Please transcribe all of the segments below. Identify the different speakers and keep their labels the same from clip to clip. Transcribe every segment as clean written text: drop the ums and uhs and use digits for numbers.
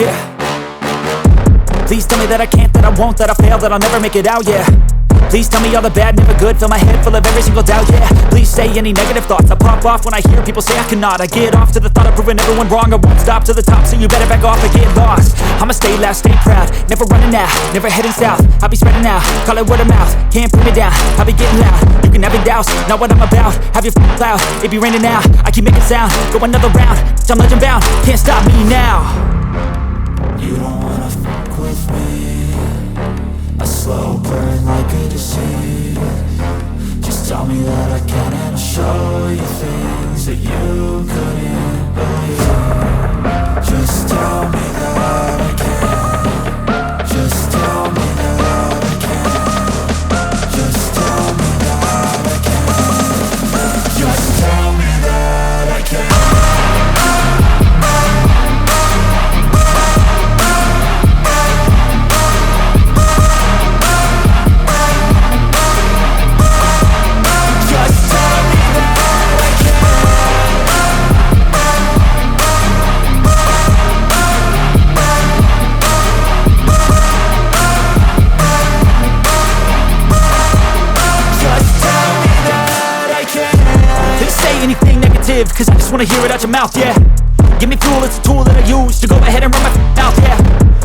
Speaker 1: yeah. Please tell me that I can't, that I won't, that I fail, that I'll never make it out, yeah. Please tell me all the bad, never good. Fill my head full of every single doubt, yeah. Please say any negative thoughts. I pop off when I hear people say I cannot. I get off to the thought of proving everyone wrong. I won't stop to the top, so you better back off and get lost. I'ma stay loud, stay proud, never running out, never heading south. I'll be spreading out, call it word of mouth. Can't put me down, I'll be getting loud. You can have your doubts, not what I'm about. Have your cloud, it be raining now. I keep making sound, go another round. I'm legend bound, can't stop me now.
Speaker 2: You don't wanna fuck with me. A slow burn like a disease. Just tell me that I can and I'll show you things that you couldn't believe. Just tell me that I can. Just tell me that I can. Just tell me that I can. Just tell me that I can.
Speaker 1: Cause I just wanna hear it out your mouth, yeah. Give me fuel, it's a tool that I use to go ahead and run my mouth, yeah.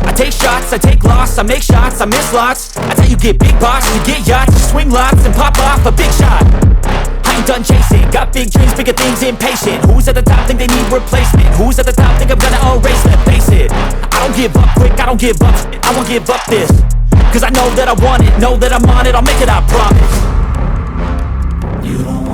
Speaker 1: I take shots, I take loss, I make shots, I miss lots. That's how you get big box, you get yachts, you swing lots and pop off a big shot. I ain't done chasing, got big dreams, bigger things, impatient. Who's at the top think they need replacement? Who's at the top think I'm gonna erase them? Face it, I don't give up quick, I don't give up, I won't give up this. Cause I know that I want it, know that I'm on it, I'll make it, I promise.
Speaker 2: You don't